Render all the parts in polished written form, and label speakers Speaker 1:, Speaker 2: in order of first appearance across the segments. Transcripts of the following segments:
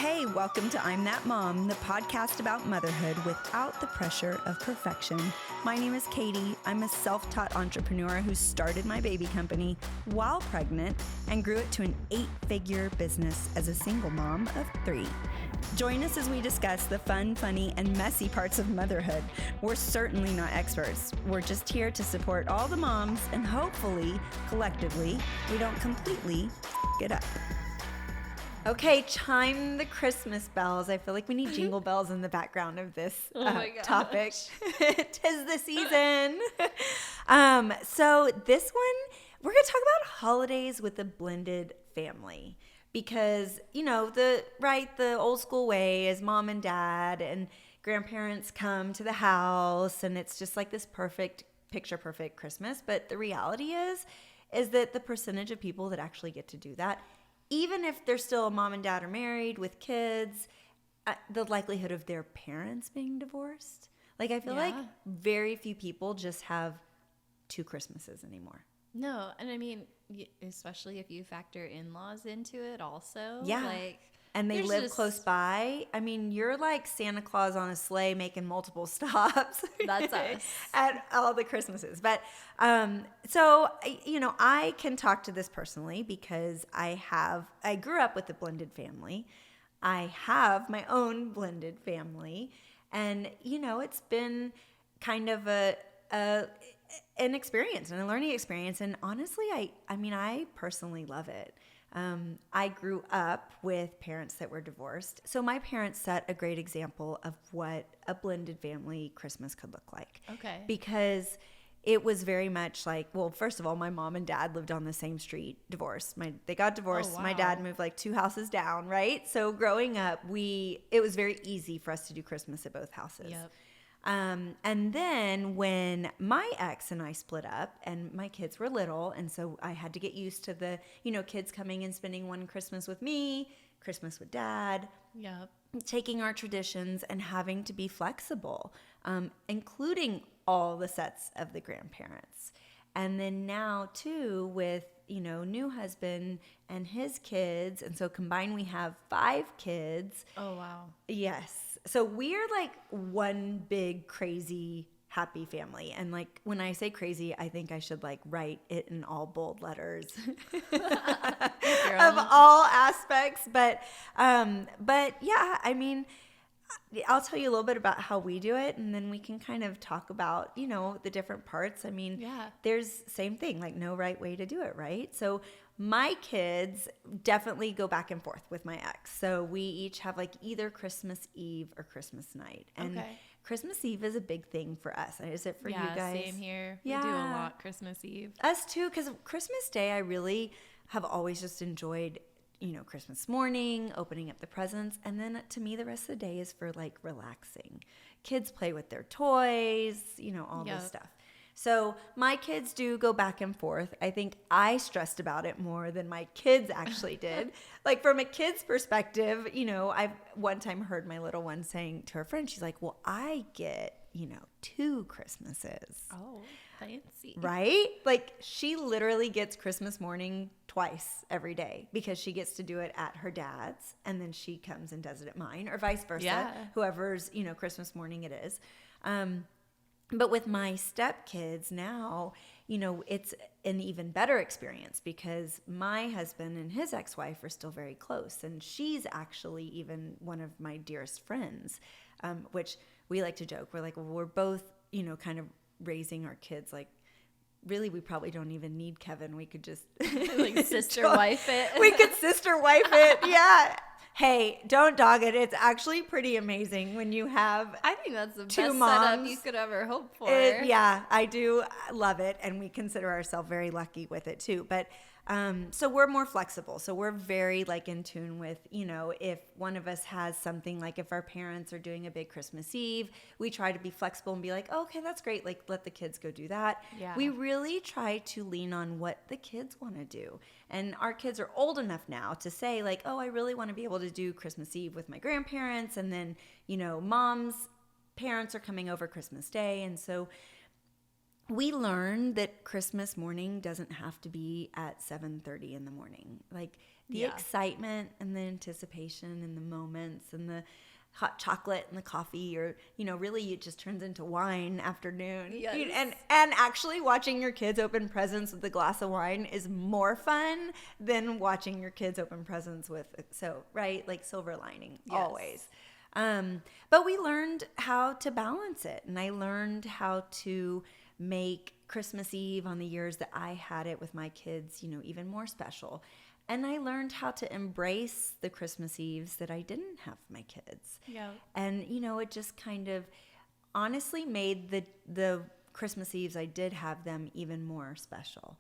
Speaker 1: Hey, welcome to I'm That Mom, the podcast about motherhood without the pressure of perfection. My name is Katy. I'm a self-taught entrepreneur who started my baby company while pregnant and grew it to an 8-figure business as a single mom of 3. Join us as we discuss the fun, funny, and messy parts of motherhood. We're certainly not experts. We're just here to support all the moms and hopefully, collectively, we don't completely it up. Okay, chime the Christmas bells. I feel like we need jingle bells in the background of this topic. 'Tis the season. So this one, we're going to talk about holidays with a blended family. Because, you know, the old school way is mom and dad and grandparents come to the house and it's just like this perfect, picture perfect Christmas. But the reality is that the percentage of people that actually get to do that, even if they're still mom and dad are married with kids, the likelihood of their parents being divorced. Like, I feel like very few people just have 2 Christmases anymore.
Speaker 2: No, and I mean, especially if you factor in-laws into it also.
Speaker 1: Yeah.
Speaker 2: Like,
Speaker 1: and they live close by. I mean, you're like Santa Claus on a sleigh making multiple stops.
Speaker 2: That's us.
Speaker 1: At all the Christmases. But so, you know, I can talk to this personally because I grew up with a blended family. I have my own blended family. And, you know, it's been kind of an experience and a learning experience. And honestly, I personally love it. I grew up with parents that were divorced. So my parents set a great example of what a blended family Christmas could look like.
Speaker 2: Okay.
Speaker 1: Because it was very much like, well, first of all, my mom and dad lived on the same street, divorced. They got divorced.
Speaker 2: Oh, wow.
Speaker 1: My dad moved like 2 houses down, right? So growing up, it was very easy for us to do Christmas at both houses.
Speaker 2: Yep.
Speaker 1: And then when my ex and I split up and my kids were little, and so I had to get used to the, you know, kids coming and spending one Christmas with me, Christmas with dad,
Speaker 2: Yep.
Speaker 1: taking our traditions and having to be flexible, including all the sets of the grandparents. And then now too with, you know, new husband and his kids. And so combined we have 5 kids.
Speaker 2: Oh, wow.
Speaker 1: Yes. So we're like one big crazy happy family. And like when I say crazy, I think I should like write it in all bold letters of all aspects. But yeah, I mean, I'll tell you a little bit about how we do it, and then we can kind of talk about, you know, the different parts. I mean, there's same thing, like no right way to do it, right? So my kids definitely go back and forth with my ex. So we each have like either Christmas Eve or Christmas night. And Christmas Eve is a big thing for us. Is it for you guys?
Speaker 2: Yeah, same here. Yeah. We do a lot Christmas Eve.
Speaker 1: Us too, because Christmas Day I really have always just enjoyed, you know, Christmas morning, opening up the presents. And then to me, the rest of the day is for like relaxing. Kids play with their toys, you know, all this stuff. So my kids do go back and forth. I think I stressed about it more than my kids actually did. Like from a kid's perspective, you know, I've one time heard my little one saying to her friend, she's like, well, I get, you know, 2 Christmases.
Speaker 2: Oh, fancy.
Speaker 1: Right? Like she literally gets Christmas morning twice every day because she gets to do it at her dad's and then she comes and does it at mine or vice versa, whoever's, you know, Christmas morning it is. But with my stepkids now, you know, it's an even better experience because my husband and his ex-wife are still very close. And she's actually even one of my dearest friends, which we like to joke. We're like, well, we're both, you know, kind of raising our kids like, really, we probably don't even need Kevin. We could just
Speaker 2: like sister wife it.
Speaker 1: We could sister wife it. Yeah. Hey, don't dog it. It's actually pretty amazing when you have
Speaker 2: I think that's the
Speaker 1: 2
Speaker 2: best
Speaker 1: moms.
Speaker 2: setup you could ever hope for.
Speaker 1: Yeah, I do love it. And we consider ourselves very lucky with it too. But so we're more flexible. So we're very like in tune with, you know, if one of us has something like if our parents are doing a big Christmas Eve, we try to be flexible and be like, oh, okay, that's great. Like let the kids go do that.
Speaker 2: Yeah.
Speaker 1: We really try to lean on what the kids want to do. And our kids are old enough now to say like, oh, I really want to be able to do Christmas Eve with my grandparents. And then, you know, mom's parents are coming over Christmas Day. And so we learned that Christmas morning doesn't have to be at 7:30 in the morning. Like The excitement and the anticipation and the moments and the hot chocolate and the coffee, or, you know, really it just turns into wine afternoon.
Speaker 2: Yes.
Speaker 1: And actually watching your kids open presents with a glass of wine is more fun than watching your kids open presents with, right? Like silver lining, always. But we learned how to balance it. And I learned how to make Christmas Eve on the years that I had it with my kids, you know, even more special. And I learned how to embrace the Christmas Eves that I didn't have my kids.
Speaker 2: Yeah.
Speaker 1: And, you know, it just kind of honestly made the Christmas Eves I did have them even more special,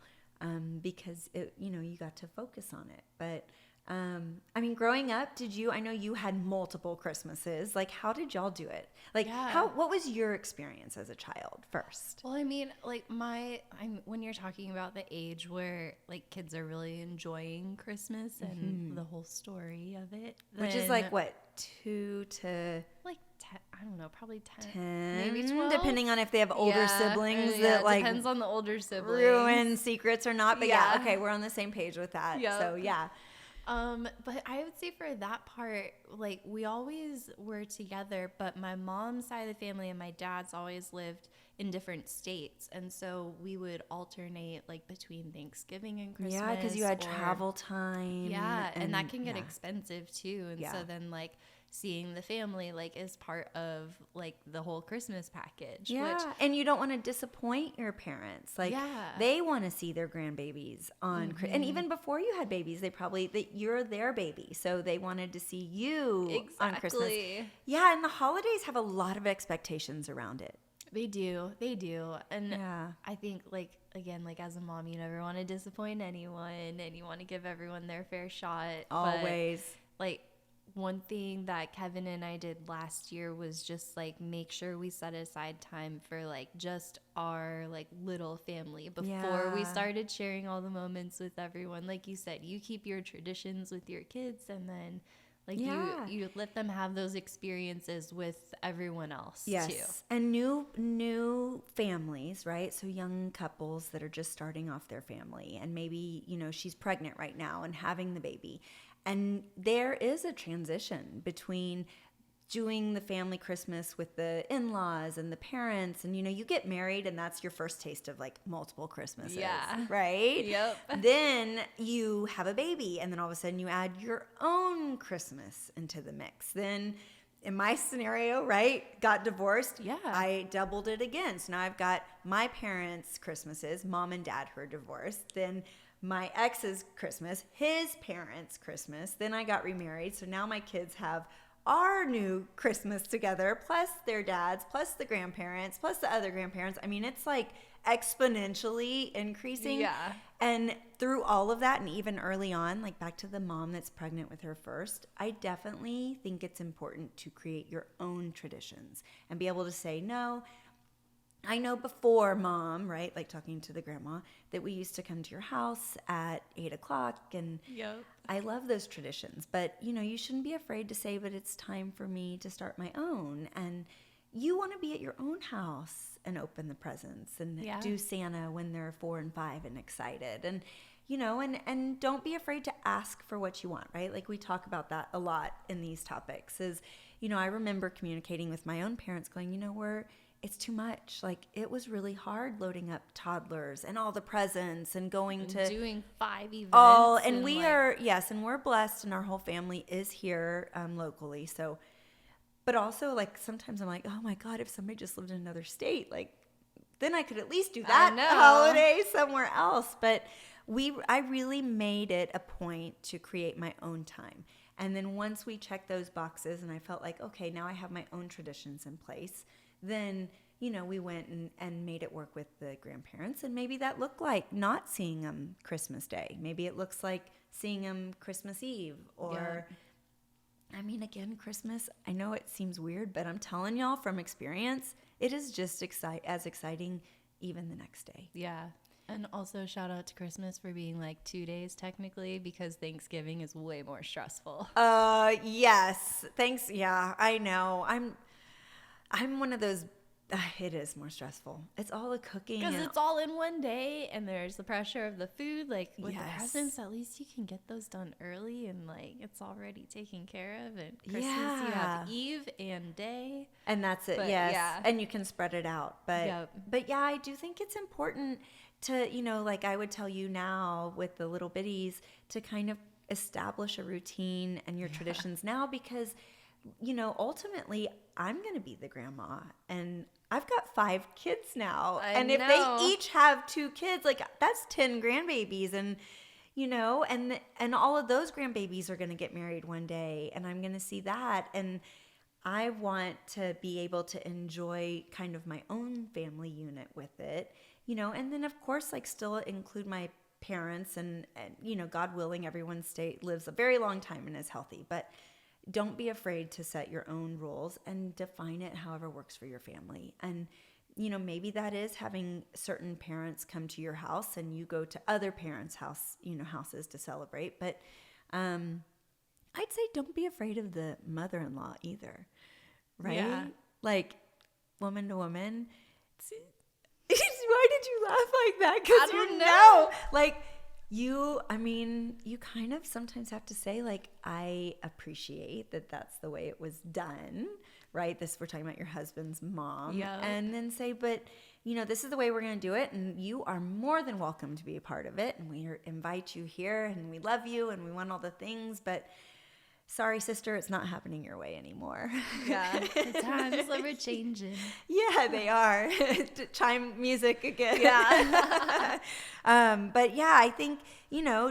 Speaker 1: because, you got to focus on it. But, I mean, growing up, I know you had multiple Christmases. Like, how did y'all do it? Like, what was your experience as a child first?
Speaker 2: Well, I mean, like when you're talking about the age where like kids are really enjoying Christmas and the whole story of it,
Speaker 1: Which is like what, 2 to
Speaker 2: like 10, I don't know, probably 10,
Speaker 1: 10,
Speaker 2: maybe 12,
Speaker 1: depending on if they have older siblings that like
Speaker 2: depends on the older siblings,
Speaker 1: ruin secrets or not. But okay, we're on the same page with that.
Speaker 2: Yep.
Speaker 1: So yeah.
Speaker 2: But I would say for that part, like we always were together, but my mom's side of the family and my dad's always lived in different states. And so we would alternate like between Thanksgiving and Christmas.
Speaker 1: Yeah, because you had travel time.
Speaker 2: Yeah, and that can get expensive too. And so then like seeing the family like is part of like the whole Christmas package.
Speaker 1: Yeah, and you don't want to disappoint your parents. Like they want to see their grandbabies on and even before you had babies, you're their baby, so they wanted to see you on Christmas. Yeah, and the holidays have a lot of expectations around it.
Speaker 2: They do. And I think like again, like as a mom, you never want to disappoint anyone and you want to give everyone their fair shot.
Speaker 1: Always.
Speaker 2: But, like one thing that Kevin and I did last year was just like make sure we set aside time for like just our like little family before we started sharing all the moments with everyone. Like you said, you keep your traditions with your kids and then like you let them have those experiences with everyone else too.
Speaker 1: And new families, right? So young couples that are just starting off their family and maybe, she's pregnant right now and having the baby. And there is a transition between doing the family Christmas with the in-laws and the parents. And, you get married and that's your first taste of like multiple Christmases, right?
Speaker 2: Yep.
Speaker 1: Then you have a baby and then all of a sudden you add your own Christmas into the mix. Then in my scenario, right, got divorced.
Speaker 2: Yeah.
Speaker 1: I doubled it again. So now I've got my parents' Christmases, mom and dad who are divorced. Then my ex's Christmas, his parents' Christmas. Then I got remarried. So now my kids have our new Christmas together, plus their dads, plus the grandparents, plus the other grandparents. I mean, it's like exponentially increasing.
Speaker 2: Yeah.
Speaker 1: And through all of that, and even early on, like back to the mom that's pregnant with her first, I definitely think it's important to create your own traditions and be able to say, no, I know before mom, right, like talking to the grandma, that we used to come to your house at 8:00 and I love those traditions, but you shouldn't be afraid to say, but it's time for me to start my own. And you want to be at your own house and open the presents and do Santa when they're 4 and 5 and excited. And, and don't be afraid to ask for what you want, right? Like we talk about that a lot in these topics is, I remember communicating with my own parents going, it's too much. Like it was really hard loading up toddlers and all the presents and going to
Speaker 2: doing 5 events.
Speaker 1: And we are, and we're blessed and our whole family is here locally. So, but also like sometimes I'm like, oh my God, if somebody just lived in another state, like then I could at least do that holiday somewhere else. But I really made it a point to create my own time. And then once we checked those boxes and I felt like, okay, now I have my own traditions in place, then, we went and made it work with the grandparents. And maybe that looked like not seeing them Christmas Day. Maybe it looks like seeing them Christmas Eve or, I mean, again, Christmas, I know it seems weird, but I'm telling y'all from experience, it is just as exciting even the next day.
Speaker 2: Yeah. And also shout out to Christmas for being like 2 days technically because Thanksgiving is way more stressful.
Speaker 1: Yes. Thanks. Yeah, I know. I'm one of those It is more stressful. It's all the cooking.
Speaker 2: Because it's all in one day, and there's the pressure of the food. Like, with the
Speaker 1: Yes.
Speaker 2: presents, at least you can get those done early, and, like, it's already taken care of. And Christmas,
Speaker 1: Yeah.
Speaker 2: you have eve and day.
Speaker 1: And that's it,
Speaker 2: But,
Speaker 1: yes.
Speaker 2: yeah.
Speaker 1: And you can spread it out. But
Speaker 2: Yep.
Speaker 1: but yeah, I do think it's important to, like I would tell you now with the little bitties, to kind of establish a routine and your traditions now, because, ultimately I'm going to be the grandma, and I've got 5 kids now. And if
Speaker 2: know.
Speaker 1: they each have 2 kids, like, that's 10 grandbabies. And and all of those grandbabies are going to get married one day, and I'm going to see that. And I want to be able to enjoy kind of my own family unit with it, and then of course, like, still include my parents, and God willing, everyone lives a very long time and is healthy. But don't be afraid to set your own rules and define it however works for your family. And maybe that is having certain parents come to your house and you go to other parents' houses to celebrate. But I'd say don't be afraid of the mother-in-law either, right?
Speaker 2: Yeah.
Speaker 1: Like, woman to woman. Why did you laugh like that? Because
Speaker 2: I don't know.
Speaker 1: Like, you kind of sometimes have to say, like, I appreciate that that's the way it was done, right? We're talking about your husband's mom.
Speaker 2: Yeah.
Speaker 1: And then say, but, this is the way we're going to do it, and you are more than welcome to be a part of it, and we invite you here, and we love you, and we want all the things, but sorry, sister, it's not happening your way anymore.
Speaker 2: Yeah, the times are changing.
Speaker 1: Yeah, they are. Chime music again.
Speaker 2: Yeah.
Speaker 1: But yeah, I think,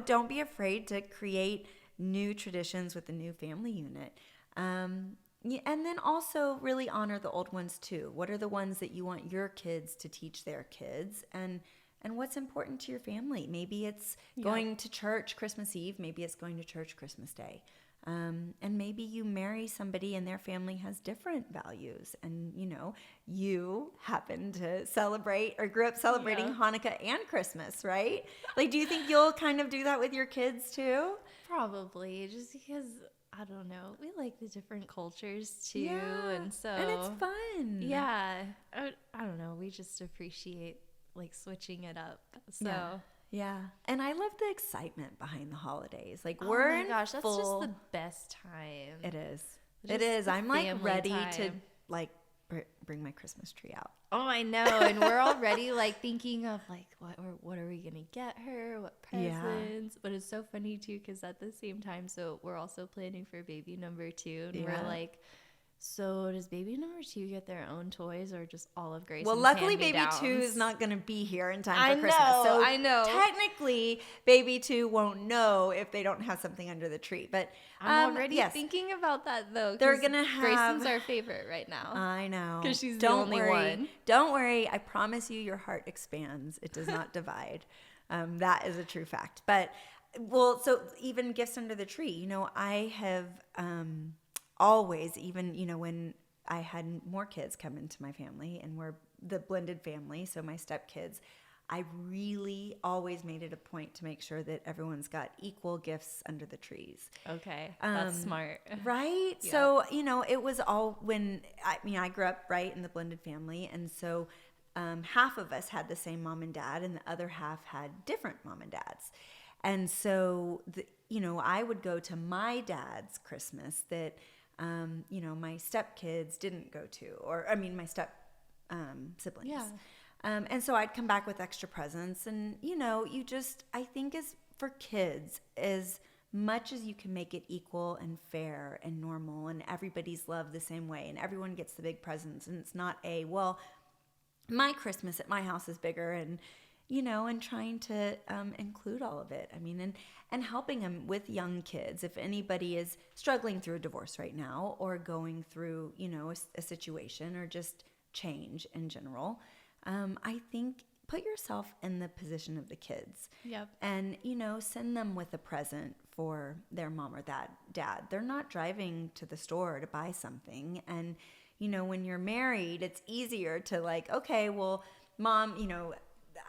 Speaker 1: don't be afraid to create new traditions with the new family unit. And then also really honor the old ones too. What are the ones that you want your kids to teach their kids? And what's important to your family? Maybe it's going to church Christmas Eve. Maybe it's going to church Christmas Day. And maybe you marry somebody and their family has different values, and you happen to celebrate or grew up celebrating Hanukkah and Christmas, right? Like, do you think you'll kind of do that with your kids too?
Speaker 2: Probably, just because, I don't know, we like the different cultures too,
Speaker 1: Yeah,
Speaker 2: and so
Speaker 1: and it's fun.
Speaker 2: Yeah, I don't know, we just appreciate, like, switching it up. So
Speaker 1: Yeah. And I love the excitement behind the holidays. Like,
Speaker 2: oh
Speaker 1: we're
Speaker 2: my
Speaker 1: in
Speaker 2: gosh, that's
Speaker 1: full...
Speaker 2: just the best time.
Speaker 1: It is.
Speaker 2: Just
Speaker 1: It is.
Speaker 2: the
Speaker 1: I'm like
Speaker 2: family
Speaker 1: ready to
Speaker 2: time.
Speaker 1: like bring my Christmas tree out.
Speaker 2: Oh, I know. And we're already like thinking of like what are we gonna get her? What presents? But it's so funny too, because at the same time, so we're also planning for baby number 2, and we're like, so does baby number 2 get their own toys, or just all of Grayson's
Speaker 1: Well, luckily baby
Speaker 2: hand-me-downs?
Speaker 1: 2 is not going to be here in time
Speaker 2: I
Speaker 1: for Christmas.
Speaker 2: know,
Speaker 1: So
Speaker 2: I know.
Speaker 1: technically baby 2 won't know if they don't have something under the tree. But
Speaker 2: I'm already thinking about that though.
Speaker 1: They're going to have...
Speaker 2: Grayson's our favorite right now.
Speaker 1: I know.
Speaker 2: Because she's the only one.
Speaker 1: Don't worry. I promise you, your heart expands. It does not divide. That is a true fact. But, well, so even gifts under the tree. I have always, even, when I had more kids come into my family, and we're the blended family, so my stepkids, I really always made it a point to make sure that everyone's got equal gifts under the trees.
Speaker 2: Okay, that's smart.
Speaker 1: Right?
Speaker 2: Yeah.
Speaker 1: So, it was all when, I grew up, right, in the blended family, and so half of us had the same mom and dad, and the other half had different mom and dads. And so, I would go to my dad's Christmas that... my stepkids didn't go to, or my step siblings.
Speaker 2: Yeah.
Speaker 1: And so I'd come back with extra presents, and I think as for kids, as much as you can make it equal and fair and normal, and everybody's loved the same way, and everyone gets the big presents, and it's not my Christmas at my house is bigger, and and trying to include all of it. And helping them with young kids. If anybody is struggling through a divorce right now, or going through, a situation, or just change in general, I think put yourself in the position of the kids.
Speaker 2: Yep.
Speaker 1: And, send them with a present for their mom or dad. They're not driving to the store to buy something. And, when you're married, it's easier to like, okay, well, mom,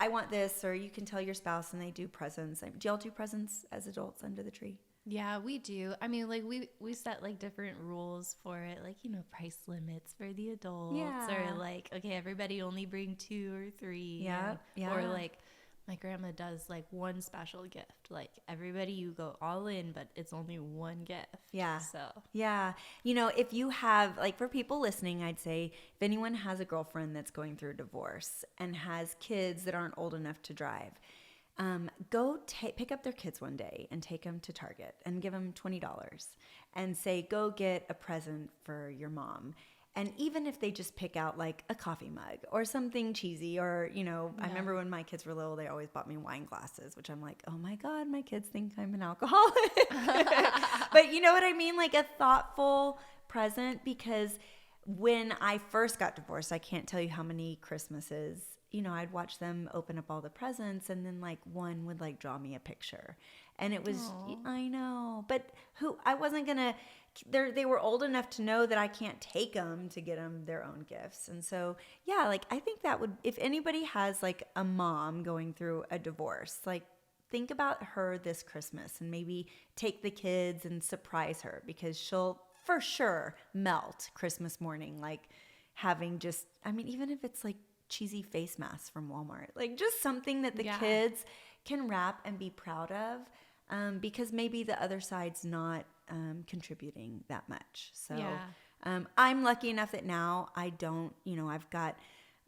Speaker 1: I want this, or you can tell your spouse, and they do presents. Do y'all do presents as adults under the tree?
Speaker 2: Yeah, we do. I mean, like we set like different rules for it, like, you know, price limits for the adults, or like, okay, everybody only bring 2 or 3. Or like my grandma does like one special gift. Like everybody, you go all in, but it's only one gift.
Speaker 1: Yeah.
Speaker 2: So
Speaker 1: yeah. You know, if you have, like, for people listening, I'd say if anyone has a girlfriend that's going through a divorce and has kids that aren't old enough to drive, go pick up their kids one day and take them to Target and give them $20 and say, go get a present for your mom. And even if they just pick out like a coffee mug or something cheesy, or, you know, I remember when my kids were little, they always bought me wine glasses, which I'm like, oh my God, my kids think I'm an alcoholic. But you know what I mean? Like a thoughtful present, because when I first got divorced, I can't tell you how many Christmases, you know, I'd watch them open up all the presents, and then like one would like draw me a picture. And it was, I know, but I wasn't going to, they were old enough to know that I can't take them to get them their own gifts. And so, yeah, like I think that would, if anybody has like a mom going through a divorce, like think about her this Christmas and maybe take the kids and surprise her, because she'll for sure melt Christmas morning, like having just, I mean, even if it's like cheesy face masks from Walmart, like just something that the kids can wrap and be proud of, because maybe the other side's not contributing that much. So I'm lucky enough that now I don't, you know, I've got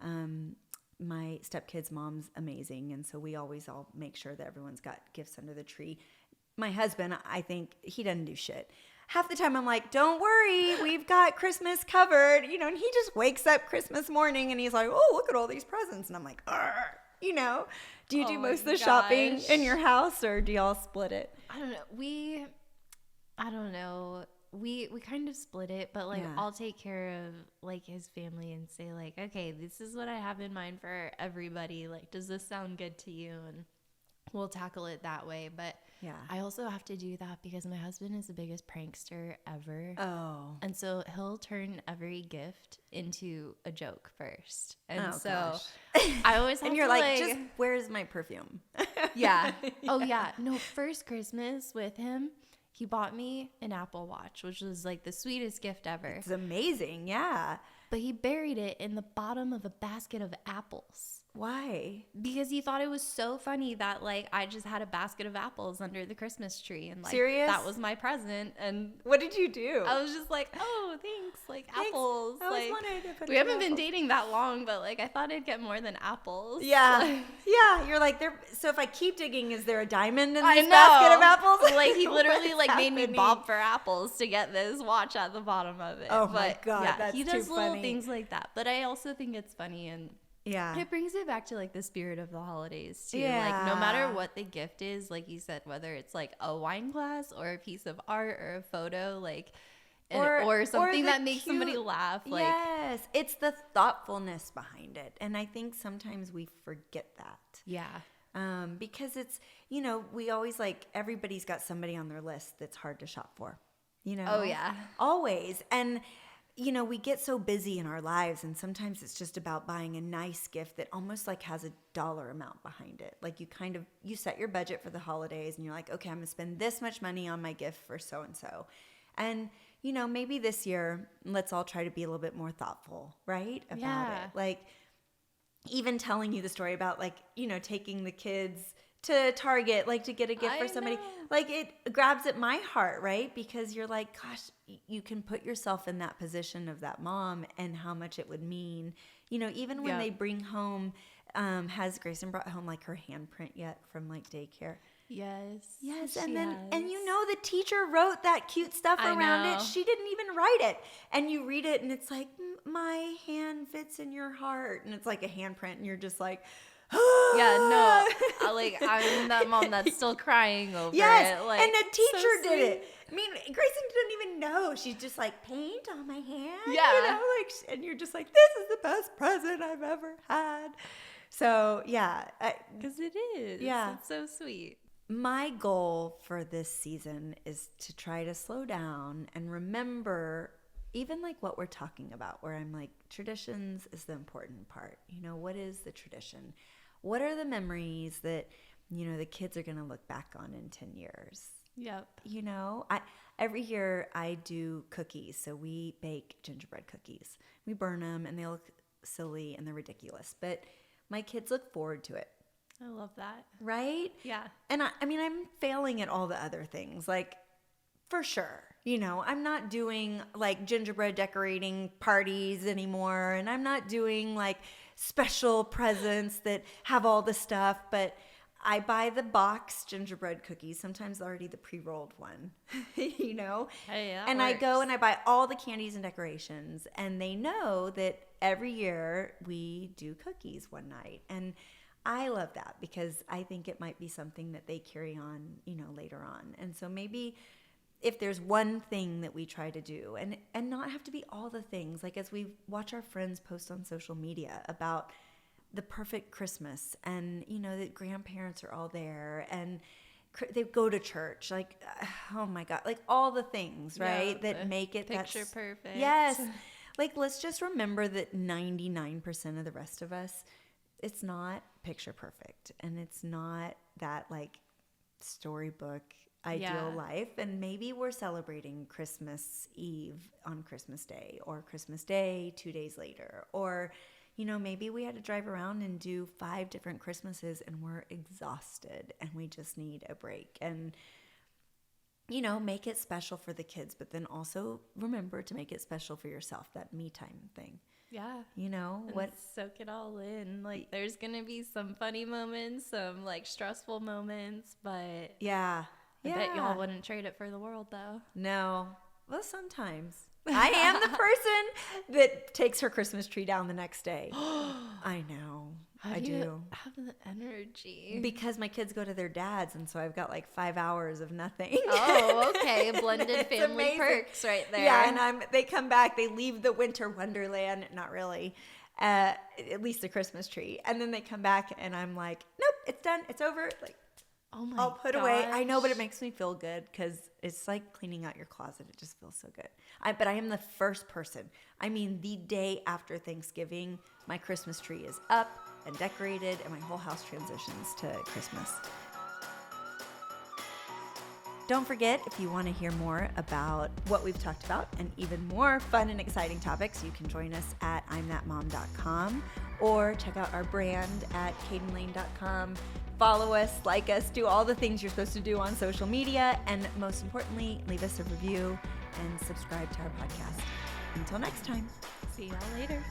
Speaker 1: my stepkid's mom's amazing, and so we always all make sure that everyone's got gifts under the tree. My husband, I think he doesn't do shit. Half the time I'm like, don't worry, we've got Christmas covered, you know, and he just wakes up Christmas morning and he's like, oh, look at all these presents. And I'm like, you know, do you do most of the shopping in your house, or do y'all split it?
Speaker 2: I don't know. We kind of split it, but like I'll take care of like his family and say like, okay, this is what I have in mind for everybody. Like, does this sound good to you? And we'll tackle it that way. But I also have to do that because my husband is the biggest prankster ever. Oh. And so he'll turn every gift into a joke first. And I always have
Speaker 1: and you're
Speaker 2: to
Speaker 1: like, just where's my perfume?
Speaker 2: Yeah. Oh yeah. No, first Christmas with him, he bought me an Apple Watch, which was like the sweetest gift ever.
Speaker 1: It's amazing. Yeah.
Speaker 2: But he buried it in the bottom of a basket of apples.
Speaker 1: Why?
Speaker 2: Because he thought it was so funny that like I just had a basket of apples under the Christmas tree, and like
Speaker 1: Serious?
Speaker 2: That was my present. And
Speaker 1: what did you do?
Speaker 2: I was just like, oh, thanks, like apples.
Speaker 1: I always wanted to put
Speaker 2: we haven't been dating that long, but like I thought I'd get more than apples.
Speaker 1: Yeah, yeah. You're like, there. So if I keep digging, is there a diamond in this basket of apples?
Speaker 2: Like he literally like made me bob for apples to get this watch at the bottom of it.
Speaker 1: Oh my God,
Speaker 2: yeah,
Speaker 1: that's
Speaker 2: he does
Speaker 1: too
Speaker 2: little
Speaker 1: funny.
Speaker 2: things like that. But I also think it's funny, and it brings it back to like the spirit of the holidays too.
Speaker 1: Yeah.
Speaker 2: Like no matter what the gift is, like you said, whether it's like a wine glass or a piece of art or a photo, like or something that makes somebody laugh. Like,
Speaker 1: yes, it's the thoughtfulness behind it, and I think sometimes we forget that.
Speaker 2: Yeah.
Speaker 1: Because it's, you know, we always like, everybody's got somebody on their list that's hard to shop for, you know?
Speaker 2: Oh yeah.
Speaker 1: Always. And you know, we get so busy in our lives, and sometimes it's just about buying a nice gift that almost like has a dollar amount behind it. Like you set your budget for the holidays, and you're like, okay, I'm going to spend this much money on my gift for so-and-so. And, you know, maybe this year, let's all try to be a little bit more thoughtful, right? About it. Like even telling you the story about like, you know, taking the kids to Target, like to get a gift for somebody, like it grabs at my heart, right? Because you're like, gosh, you can put yourself in that position of that mom and how much it would mean, you know, even when they bring home, has Grayson brought home like her handprint yet from like daycare? Yes. And then, and you know, the teacher wrote that cute stuff around it. She didn't even write it. And you read it and it's like, my hand fits in your heart. And it's like a handprint, and you're just like,
Speaker 2: I'm that mom that's still crying over
Speaker 1: it.
Speaker 2: Like,
Speaker 1: and the teacher did it. I mean, Grayson didn't even know. She's just like, paint on my hand.
Speaker 2: Yeah.
Speaker 1: You know, like, and you're just like, this is the best present I've ever had. So, yeah.
Speaker 2: Because it is.
Speaker 1: Yeah.
Speaker 2: It's so sweet.
Speaker 1: My goal for this season is to try to slow down and remember even like what we're talking about, where I'm like, traditions is the important part. You know, what is the tradition? What are the memories that, you know, the kids are going to look back on in 10 years?
Speaker 2: Yep.
Speaker 1: You know, every year I do cookies. So we bake gingerbread cookies. We burn them and they look silly and they're ridiculous. But my kids look forward to it.
Speaker 2: I love that.
Speaker 1: Right?
Speaker 2: Yeah.
Speaker 1: And I mean, I'm failing at all the other things. Like, for sure. You know, I'm not doing like gingerbread decorating parties anymore. And I'm not doing like special presents that have all the stuff. But I buy the box gingerbread cookies, sometimes already the pre-rolled one, you know?
Speaker 2: Hey, that
Speaker 1: and
Speaker 2: works.
Speaker 1: I go and I buy all the candies and decorations. And they know that every year we do cookies one night. And I love that because I think it might be something that they carry on, you know, later on. And so maybe if there's one thing that we try to do and not have to be all the things, like as we watch our friends post on social media about the perfect Christmas and, you know, that grandparents are all there and they go to church, like, oh my God, like all the things, right?
Speaker 2: Yeah,
Speaker 1: that make it
Speaker 2: picture perfect.
Speaker 1: Yes. Like, let's just remember that 99% of the rest of us, it's not picture perfect and it's not that like storybook ideal life. And maybe we're celebrating Christmas Eve on Christmas Day or Christmas Day 2 days later. Or, you know, maybe we had to drive around and do 5 different Christmases and we're exhausted and we just need a break. And, you know, make it special for the kids, but then also remember to make it special for yourself, that me time thing.
Speaker 2: Yeah.
Speaker 1: You know,
Speaker 2: and soak it all in. Like, there's going to be some funny moments, some like stressful moments, but
Speaker 1: yeah.
Speaker 2: I bet y'all wouldn't trade it for the world, though.
Speaker 1: No. Well, sometimes. I am the person that takes her Christmas tree down the next day. I know. I do.
Speaker 2: Have the energy.
Speaker 1: Because my kids go to their dads, and so I've got like 5 hours of nothing.
Speaker 2: Oh, okay. Blended family
Speaker 1: amazing.
Speaker 2: Perks right there.
Speaker 1: Yeah, and they come back, they leave the winter wonderland, not really, at least the Christmas tree. And then they come back, and I'm like, nope, it's done, it's over. Like,
Speaker 2: oh my
Speaker 1: I'll put away. I know, but it makes me feel good because it's like cleaning out your closet. It just feels so good. But I am the first person. I mean, the day after Thanksgiving, my Christmas tree is up and decorated, and my whole house transitions to Christmas. Don't forget, if you want to hear more about what we've talked about and even more fun and exciting topics, you can join us at imthatmom.com or check out our brand at cadenlane.com. Follow us, like us, do all the things you're supposed to do on social media, and most importantly, leave us a review and subscribe to our podcast. Until next time.
Speaker 2: See y'all later.